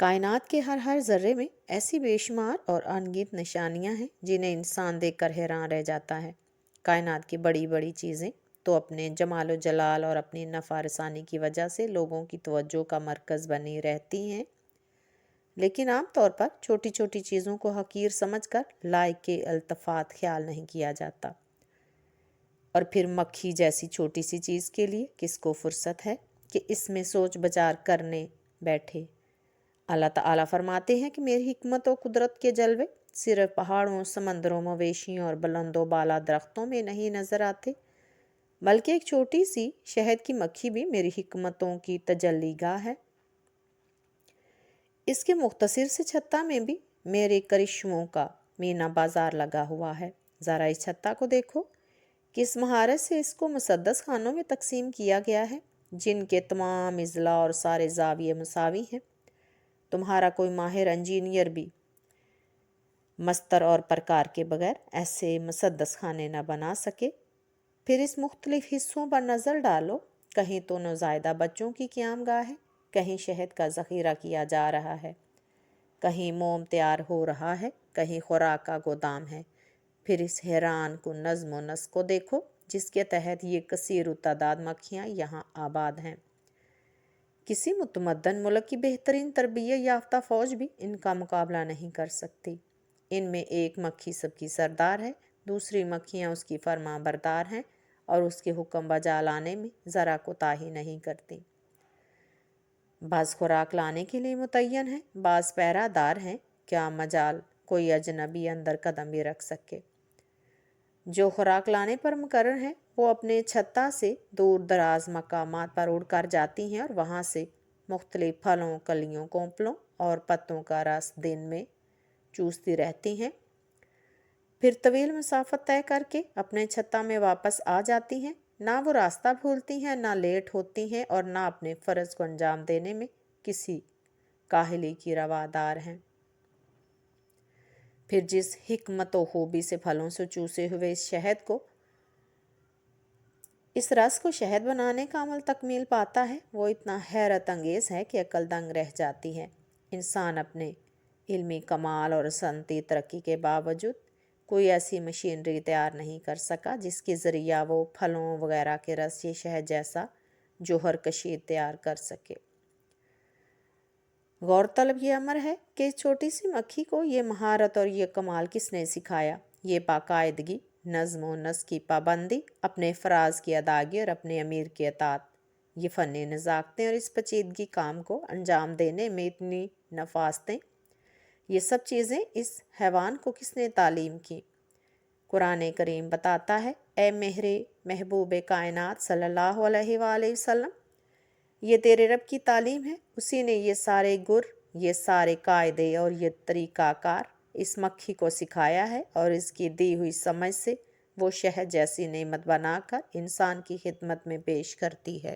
کائنات کے ہر ذرے میں ایسی بے شمار اور انگنت نشانیاں ہیں جنہیں انسان دیکھ کر حیران رہ جاتا ہے۔ کائنات کی بڑی بڑی چیزیں تو اپنے جمال و جلال اور اپنی نفع رسانی کی وجہ سے لوگوں کی توجہ کا مرکز بنی رہتی ہیں، لیکن عام طور پر چھوٹی چھوٹی چیزوں کو حقیر سمجھ کر لائق کے التفات خیال نہیں کیا جاتا۔ اور پھر مکھی جیسی چھوٹی سی چیز کے لیے کس کو فرصت ہے کہ اس میں سوچ بچار کرنے بیٹھے۔ اللہ تعالیٰ فرماتے ہیں کہ میری حکمت و قدرت کے جلوے صرف پہاڑوں، سمندروں، مویشیوں اور بلند و بالا درختوں میں نہیں نظر آتے، بلکہ ایک چھوٹی سی شہد کی مکھی بھی میری حکمتوں کی تجلی گاہ ہے۔ اس کے مختصر سے چھتا میں بھی میرے کرشموں کا مینا بازار لگا ہوا ہے۔ ذرا اس چھتا کو دیکھو، کس مہارت سے اس کو مسدس خانوں میں تقسیم کیا گیا ہے، جن کے تمام اضلاع اور سارے زاویے مساوی ہیں۔ تمہارا کوئی ماہر انجینئر بھی مستر اور پرکار کے بغیر ایسے مسدس خانے نہ بنا سکے۔ پھر اس مختلف حصوں پر نظر ڈالو، کہیں تو نوزائیدہ بچوں کی قیام گاہ ہے، کہیں شہد کا ذخیرہ کیا جا رہا ہے، کہیں موم تیار ہو رہا ہے، کہیں خوراک کا گودام ہے۔ پھر اس حیران کن نظم و نسق کو دیکھو جس کے تحت یہ کثیر التعداد مکھیاں یہاں آباد ہیں۔ کسی متمدن ملک کی بہترین تربیت یافتہ فوج بھی ان کا مقابلہ نہیں کر سکتی۔ ان میں ایک مکھی سب کی سردار ہے، دوسری مکھیاں اس کی فرما بردار ہیں اور اس کے حکم بجا لانے میں ذرا کوتاہی نہیں کرتی۔ بعض خوراک لانے کے لیے متعین ہیں، بعض پہرہ دار ہیں، کیا مجال کوئی اجنبی اندر قدم بھی رکھ سکے۔ جو خوراک لانے پر مقرر ہیں وہ اپنے چھتا سے دور دراز مقامات پر اڑ کر جاتی ہیں اور وہاں سے مختلف پھلوں، کلیوں، کونپلوں اور پتوں کا رس دن میں چوستی رہتی ہیں۔ پھر طویل مسافت طے کر کے اپنے چھتا میں واپس آ جاتی ہیں۔ نہ وہ راستہ بھولتی ہیں، نہ لیٹ ہوتی ہیں اور نہ اپنے فرض کو انجام دینے میں کسی کاہلی کی روادار ہیں۔ پھر جس حکمت و خوبی سے پھلوں سے چوسے ہوئے اس رس کو شہد بنانے کا عمل تکمیل پاتا ہے، وہ اتنا حیرت انگیز ہے کہ عقل دنگ رہ جاتی ہے۔ انسان اپنے علمی کمال اور صنعتی ترقی کے باوجود کوئی ایسی مشینری تیار نہیں کر سکا جس کے ذریعہ وہ پھلوں وغیرہ کے رس یا شہد جیسا جوہر کشید تیار کر سکے۔ غور طلب یہ امر ہے کہ اس چھوٹی سی مکھی کو یہ مہارت اور یہ کمال کس نے سکھایا؟ یہ باقاعدگی، نظم و نسق کی پابندی، اپنے فراز کی ادائیگی اور اپنے امیر کی اطاعت، یہ فنی نزاکتیں اور اس پیچیدگی کام کو انجام دینے میں اتنی نفاستیں، یہ سب چیزیں اس حیوان کو کس نے تعلیم کی؟ قرآن کریم بتاتا ہے، اے محبوب کائنات صلی اللہ علیہ وآلہ وسلم، یہ تیرے رب کی تعلیم ہے، اسی نے یہ سارے گر، یہ سارے قاعدے اور یہ طریقہ کار اس مکھی کو سکھایا ہے اور اس کی دی ہوئی سمجھ سے وہ شہد جیسی نعمت بنا کر انسان کی خدمت میں پیش کرتی ہے۔